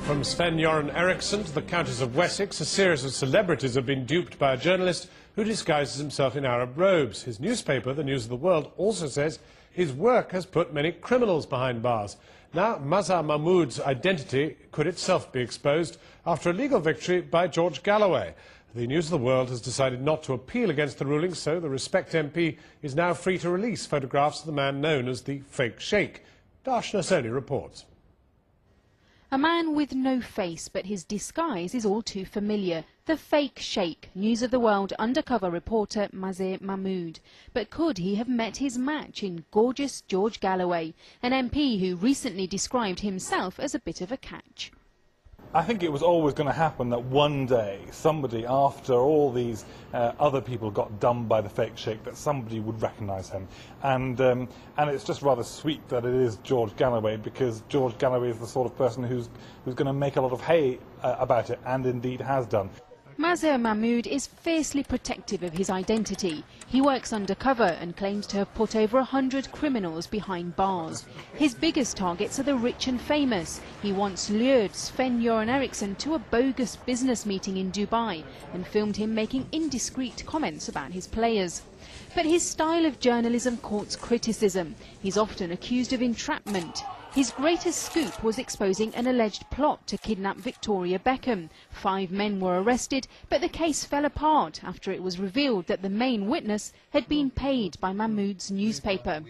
From Sven-Göran Eriksson to the Countess of Wessex, a series of celebrities have been duped by a journalist who disguises himself in Arab robes. His newspaper, the News of the World, also says his work has put many criminals behind bars. Now, Mazhar Mahmood's identity could itself be exposed after a legal victory by George Galloway. The News of the World has decided not to appeal against the ruling, so the Respect MP is now free to release photographs of the man known as the Fake Sheikh. Darshana Soni reports. A man with no face, but his disguise is all too familiar. The Fake Sheikh, News of the World undercover reporter Mazhar Mahmood. But could he have met his match in gorgeous George Galloway, an MP who recently described himself as a bit of a catch? I think it was always going to happen that one day somebody, after all these other people got dumbed by the Fake Sheikh, that somebody would recognise him. And it's just rather sweet that it is George Galloway, because George Galloway is the sort of person who's going to make a lot of hay about it, and indeed has done. Mazhar Mahmood is fiercely protective of his identity. He works undercover and claims to have put over 100 criminals behind bars. His biggest targets are the rich and famous. He once lured Sven-Göran Eriksson to a bogus business meeting in Dubai and filmed him making indiscreet comments about his players. But his style of journalism courts criticism. He's often accused of entrapment. His greatest scoop was exposing an alleged plot to kidnap Victoria Beckham. 5 men were arrested, but the case fell apart after it was revealed that the main witness had been paid by Mahmood's newspaper.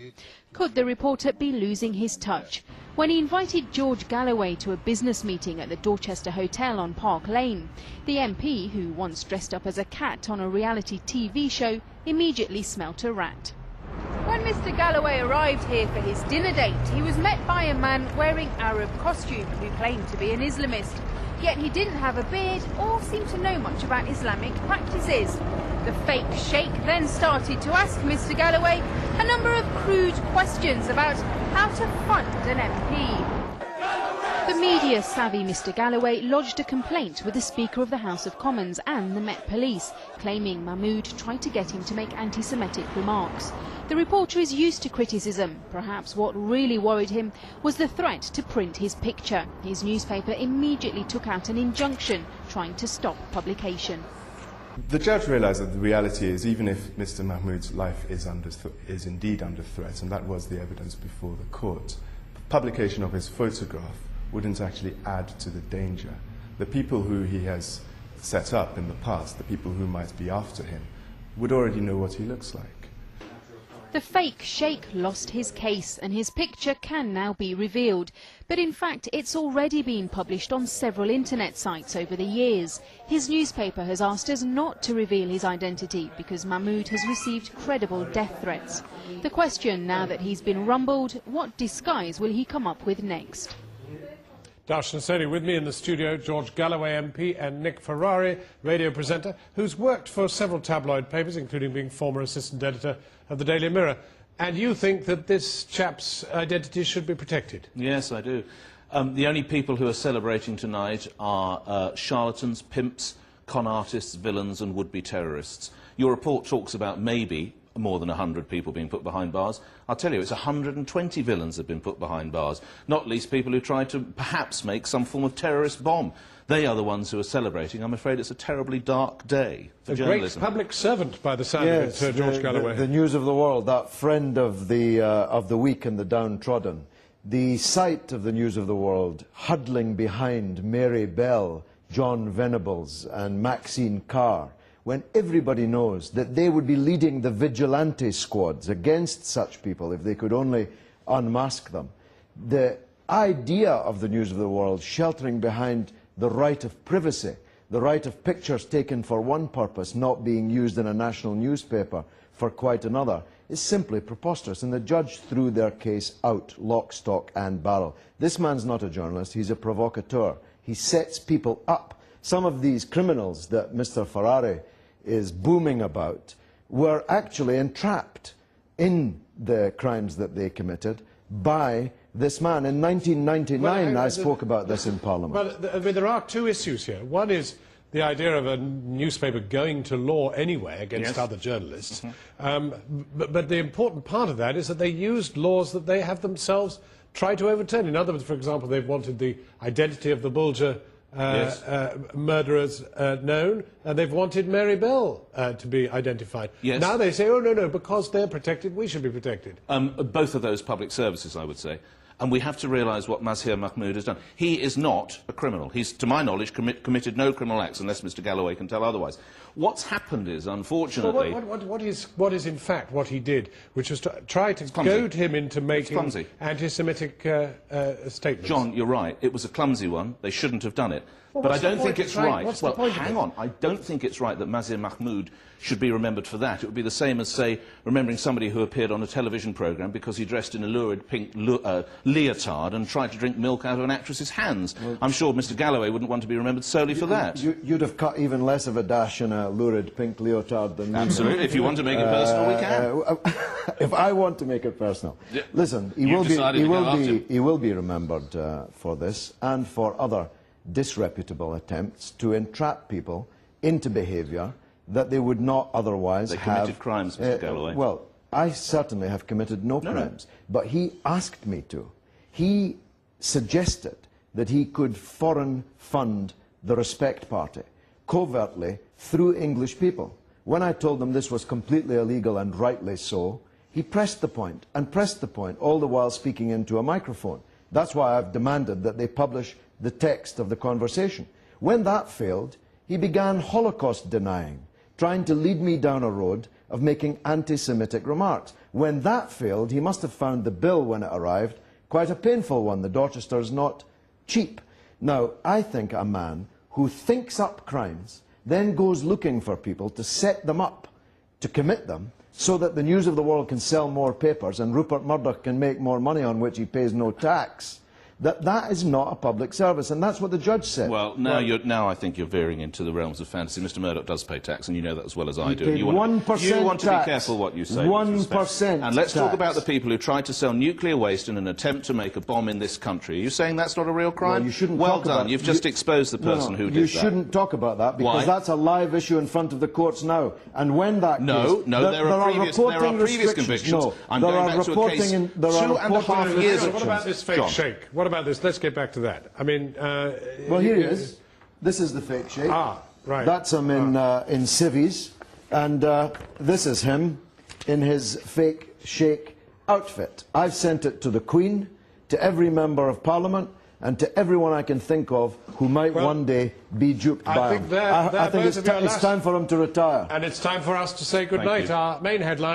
Could the reporter be losing his touch? When he invited George Galloway to a business meeting at the Dorchester Hotel on Park Lane, the MP, who once dressed up as a cat on a reality TV show, immediately smelt a rat. When Mr. Galloway arrived here for his dinner date, he was met by a man wearing Arab costume who claimed to be an Islamist. Yet he didn't have a beard or seem to know much about Islamic practices. The Fake Sheikh then started to ask Mr. Galloway a number of crude questions about how to fund an MP. The media-savvy Mr. Galloway lodged a complaint with the Speaker of the House of Commons and the Met Police, claiming Mahmood tried to get him to make anti-Semitic remarks. The reporter is used to criticism. Perhaps what really worried him was the threat to print his picture. His newspaper immediately took out an injunction trying to stop publication. The judge realised that the reality is, even if Mr. Mahmood's life is indeed under threat, and that was the evidence before the court, publication of his photograph wouldn't actually add to the danger. The people who he has set up in the past, the people who might be after him, would already know what he looks like. The Fake Sheikh lost his case and his picture can now be revealed. But in fact, it's already been published on several internet sites over the years. His newspaper has asked us not to reveal his identity because Mahmood has received credible death threats. The question, now that he's been rumbled, what disguise will he come up with next? Darshana Soni with me in the studio, George Galloway MP and Nick Ferrari, radio presenter, who's worked for several tabloid papers, including being former assistant editor of the Daily Mirror. And you think that this chap's identity should be protected? Yes, I do. The only people who are celebrating tonight are charlatans, pimps, con artists, villains and would-be terrorists. Your report talks about maybe more than 100 people being put behind bars. I'll tell you, it's 120 villains have been put behind bars, not least people who tried to perhaps make some form of terrorist bomb. They are the ones who are celebrating. I'm afraid it's a terribly dark day for journalism. A great public servant, by the sound of it, George Galloway. The News of the World, that friend of the weak and the downtrodden. The sight of the News of the World huddling behind Mary Bell, John Venables and Maxine Carr, when everybody knows that they would be leading the vigilante squads against such people if they could only unmask them. The idea of the News of the World sheltering behind the right of privacy, the right of pictures taken for one purpose not being used in a national newspaper for quite another, is simply preposterous, and the judge threw their case out, lock, stock and barrel. This man's not a journalist, he's a provocateur. He sets people up. Some of these criminals that Mr. Ferrari is booming about were actually entrapped in the crimes that they committed by this man. In 1999, I spoke about this in Parliament. Well, I mean, there are two issues here. One is the idea of a newspaper going to law anyway against other journalists. But the important part of that is that they used laws that they have themselves try to overturn. In other words, for example, they've wanted the identity of the Bulger murderers known, and they've wanted Mary Bell to be identified. Yes. Now they say, oh, no, because they're protected, we should be protected. Both of those public services, I would say. And we have to realise what Mazhir Mahmood has done. He is not a criminal. He's, to my knowledge, committed no criminal acts, unless Mr Galloway can tell otherwise. What's happened is, unfortunately... Well, what is in fact what he did, which was to try to goad him into making anti-Semitic statements? John, you're right. It was a clumsy one. They shouldn't have done it. Well, but I don't think it's right. What's the point of it? Hang on. I don't think it's right that Mazhir Mahmood should be remembered for that. It would be the same as, say, remembering somebody who appeared on a television programme because he dressed in a lurid pink leotard and tried to drink milk out of an actress's hands. Well, I'm sure Mr Galloway wouldn't want to be remembered solely for that. You'd have cut even less of a dash in a lurid pink leotard than me. Absolutely. If you want to make it personal, we can. If I want to make it personal. Yeah. Listen, he will be remembered for this and for other disreputable attempts to entrap people into behaviour that they would not otherwise have. They committed crimes, Mr Galloway. Well, I certainly have committed no crimes, but he asked me to. He suggested that he could foreign fund the Respect Party, covertly, through English people. When I told him this was completely illegal and rightly so, he pressed the point, and pressed the point, all the while speaking into a microphone. That's why I've demanded that they publish the text of the conversation. When that failed, he began Holocaust denying, trying to lead me down a road of making anti-Semitic remarks. When that failed, he must have found the bill when it arrived quite a painful one. The Dorchester's not cheap. Now, I think a man who thinks up crimes, then goes looking for people to set them up, to commit them, so that the News of the World can sell more papers and Rupert Murdoch can make more money on which he pays no tax, that is not a public service, and that's what the judge said. Well, now I think you're veering into the realms of fantasy. Mr Murdoch does pay tax, and you know that as well as I do. You want to be careful what you say. 1% And let's tax. talk about the people who tried to sell nuclear waste in an attempt to make a bomb in this country. Are you saying that's not a real crime? Well, you shouldn't well talk done. about, You've just exposed the person who did that. You shouldn't talk about that, because Why? that's a live issue in front of the courts now. And when that there are previous convictions. No, I'm going back to a case 2.5 years ago. What about this fake sheikh? What about this? Let's get back to that. I mean... well, here he is. This is the fake sheikh. Ah, right. That's him in civvies. And this is him in his fake sheikh outfit. I've sent it to the Queen, to every member of Parliament, and to everyone I can think of who might one day be duped by him. I think it's time for him to retire. And it's time for us to say good night. Our main headline...